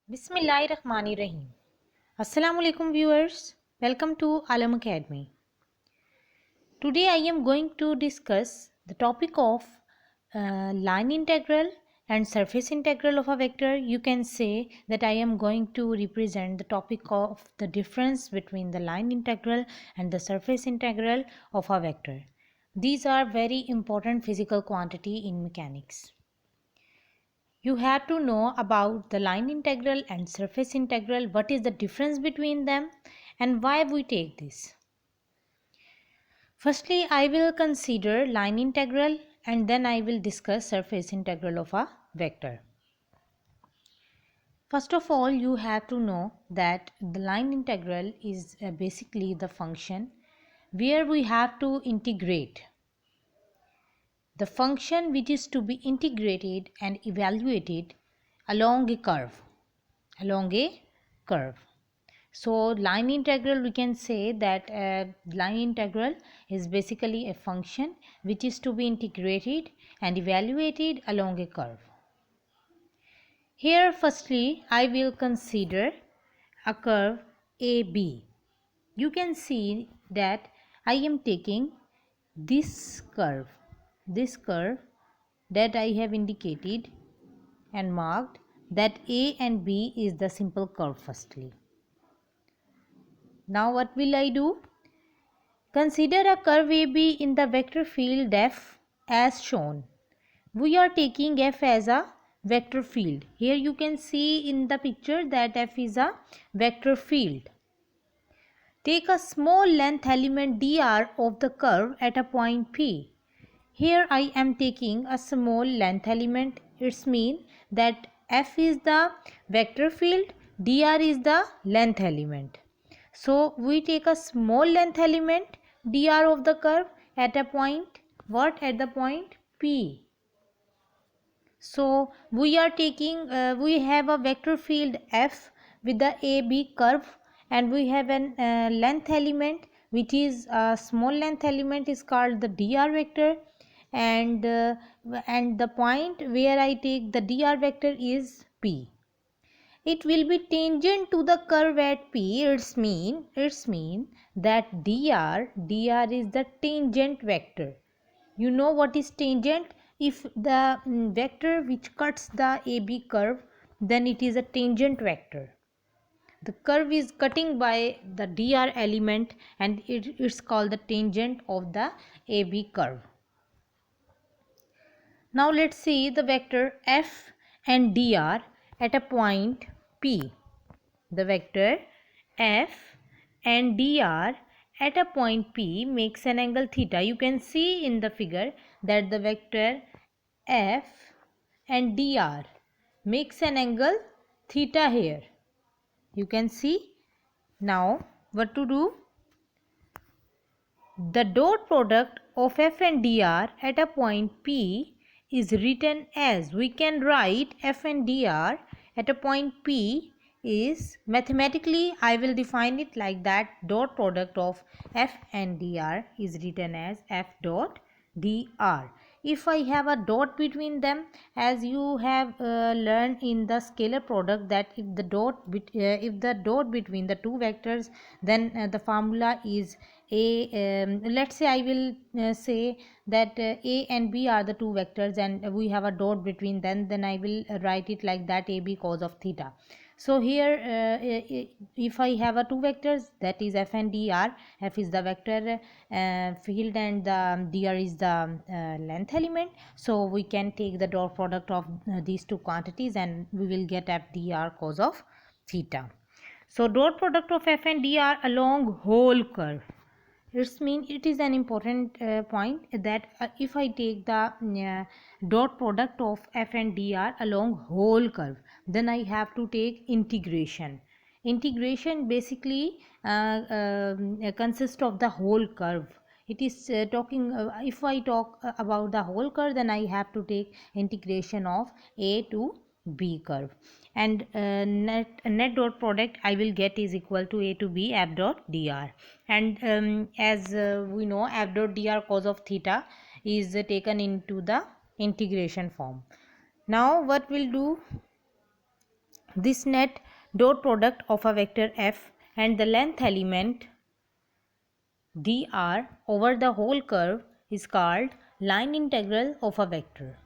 Bismillahirrahmanirrahim. Assalamu alaikum viewers. Welcome to Alam Academy. Today I am going to discuss the topic of line integral and surface integral of a vector. You can say that I am going to represent the topic of the difference between the line integral and the surface integral of a vector. These are very important physical quantity in mechanics. You have to know about the line integral and surface integral, what is the difference between them and why we take this. Firstly, I will consider line integral and then I will discuss surface integral of a vector. First of all, you have to know that the line integral is basically the function where we have to integrate the function which is to be integrated and evaluated along a curve. So line integral, we can say that line integral is basically a function which is to be integrated and evaluated along a curve. Here firstly I will consider a curve AB. You can see that I am taking this curve that I have indicated and marked, that A and B is the simple curve firstly. Now what will I do? Consider a curve AB in the vector field F as shown. We are taking F as a vector field. Here you can see in the picture that F is a vector field. Take a small length element dr of the curve at a point P. Here I am taking a small length element. It means that F is the vector field, dr is the length element. So we take a small length element dr of the curve at a point, at the point P. So we are taking, we have a vector field F with the AB curve, and we have an length element which is a small length element is called the dr vector, and the point where I take the dr vector is P. It will be tangent to the curve at P. It's mean that dr is the tangent vector. You know what is tangent? If the vector which cuts the AB curve, then it is a tangent vector. The curve is cutting by the dr element and it's called the tangent of the AB curve. Now let's see the vector F and dr at a point P. The vector F and dr at a point P makes an angle theta. You can see in the figure that the vector F and dr makes an angle theta here. You can see. Now what to do? The dot product of F and dr at a point P is written as, we can write F and dr at a point P is, mathematically I will define it like that, dot product of F and dr is written as F dot dr. If I have a dot between them, as you have learned in the scalar product, that if the dot between the two vectors, then the formula is a, let's say I will say that A and B are the two vectors and we have a dot between them, then I will write it like that, AB cos of theta. So here if I have a two vectors, that is F and dr, F is the vector field and the dr is the length element, so we can take the dot product of these two quantities and we will get F dr cos of theta. So dot product of F and dr along whole curve. It is an important point that if I take the dot product of F and dr along whole curve, then I have to take integration. Integration basically consists of the whole curve. It is talking, if I talk about the whole curve, then I have to take integration of A to B curve, and net dot product I will get is equal to A to B F dot dr, and as we know, F dot dr cos of theta is taken into the integration form. Now what we'll do, This net dot product of a vector f and the length element dr over the whole curve is called line integral of a vector.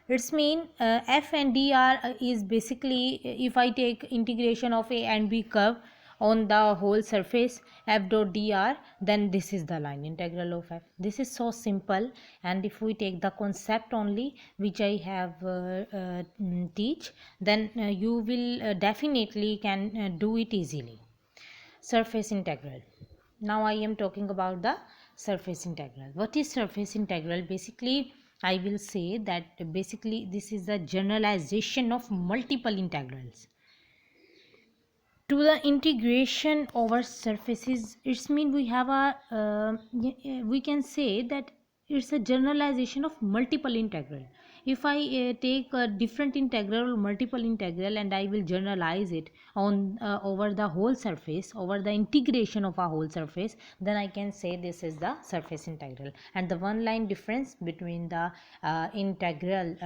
It's mean f and dr is basically, if I take integration of a and b curve on the whole surface f dot dr, then this is the line integral of f. This is so simple, and if we take the concept only which I have teach, then you will definitely can do it easily. Surface integral. Now I am talking about the surface integral. What is surface integral? Basically, I will say that basically this is the generalization of multiple integrals to the integration over surfaces. It's mean we have a we can say that it's a generalization of multiple integral. If I take a different integral or multiple integral and I will generalize it on over the whole surface, over the integration of a whole surface, then I can say this is the surface integral. And the one line difference between the integral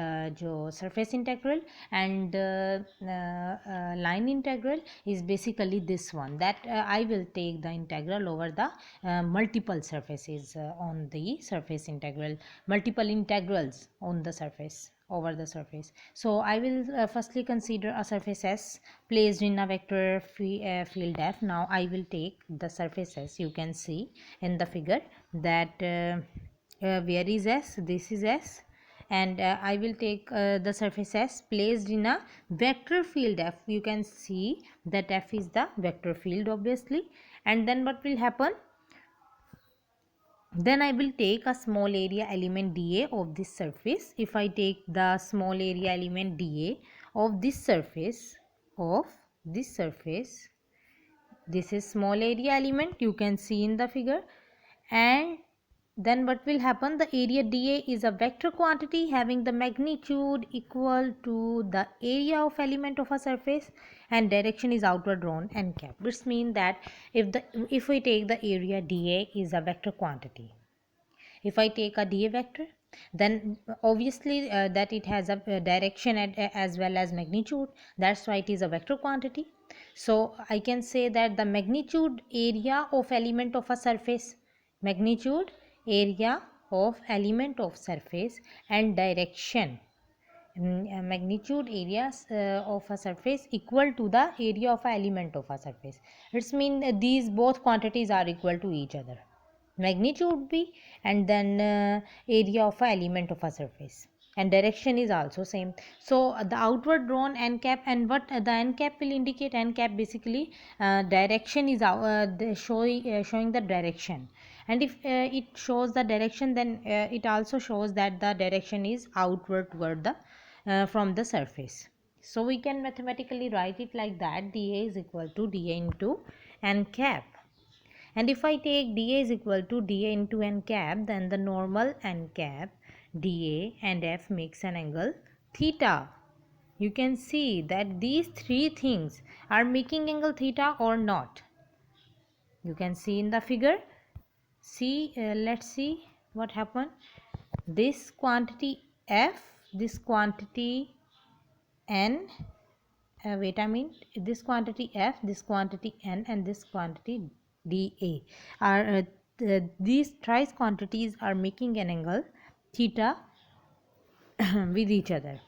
जो surface integral and line integral is basically this one, that I will take the integral over the multiple surfaces on the surface integral, multiple integrals on the surface, over the surface. So I will firstly consider a surface S placed in a vector field F. Now I will take the surface S. You can see in the figure that where is S? This is S, and I will take the surface S placed in a vector field F. You can see that F is the vector field obviously, and then what will happen? Then I will take a small area element dA of this surface. If I take the small area element dA of this surface, this is small area element, you can see in the figure, and then what will happen? The area dA is a vector quantity having the magnitude equal to the area of element of a surface, and direction is outward drawn n cap, which means that if we take the area dA is a vector quantity, if I take a dA vector, then obviously that it has a direction as well as magnitude, that's why it is a vector quantity. So I can say that the magnitude area of element of a surface, magnitude area of element of surface, and direction, magnitude areas of a surface equal to the area of a element of a surface. It's mean these both quantities are equal to each other, magnitude b and then area of a element of a surface, and direction is also same. So the outward drawn n cap, and what the n cap will indicate? N cap basically direction is showing the direction, and if it shows the direction, then it also shows that the direction is outward toward the from the surface. So we can mathematically write it like that: dA is equal to dA into n cap. And if I take dA is equal to dA into n cap, then the normal n cap, dA and F makes an angle theta. You can see that these three things are making angle theta or not. You can see in the figure. See, let's see what happened. This quantity F, this quantity N, this quantity F, this quantity N, and this quantity dA are these thrice quantities are making an angle theta with each other.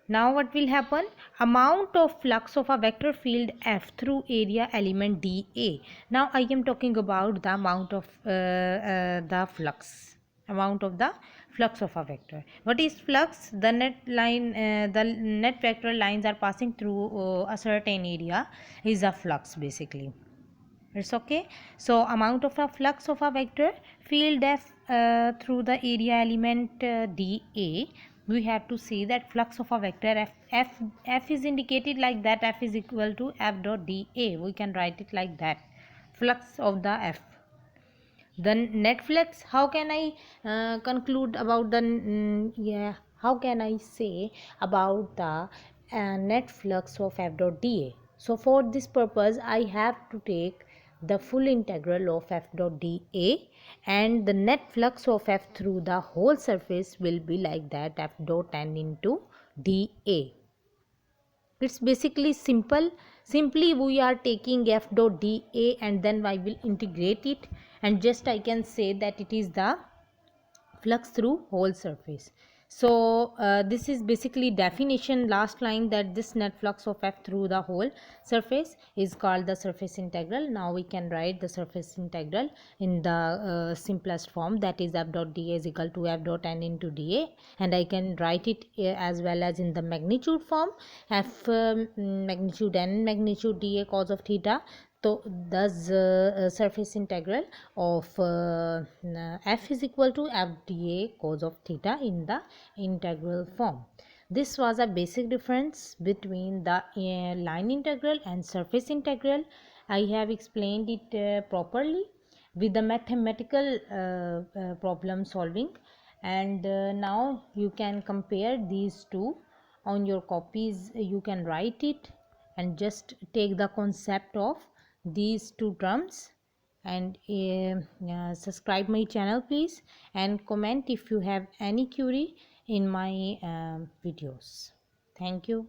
Now what will happen? Amount of flux of a vector field F through area element dA. Now I am talking about the amount of the flux of a vector. What is flux? The net vector lines are passing through a certain area is a flux basically. It's okay. So amount of a flux of a vector field F through the area element dA, we have to see that flux of a vector F is indicated like that. F is equal to F dot dA. We can write it like that, flux of the F. Then net flux, how can I conclude about the how can I say about the net flux of F dot dA? So for this purpose I have to take the full integral of F dot dA, and the net flux of F through the whole surface will be like that, F dot n into dA. It's basically simple. Simply we are taking f dot dA and then I will integrate it, and just I can say that it is the flux through whole surface. So this is basically definition, last line, that this net flux of f through the whole surface is called the surface integral. Now we can write the surface integral in the simplest form, that is f dot dA is equal to f dot n into dA, and I can write it as well as in the magnitude form, f magnitude n magnitude dA cos of theta. So thus surface integral of f is equal to f dA cos of theta in the integral form. This was a basic difference between the line integral and surface integral. I have explained it properly with the mathematical problem solving, and now you can compare these two on your copies. You can write it and just take the concept of these two terms, and subscribe my channel please, and comment if you have any query in my videos. Thank you.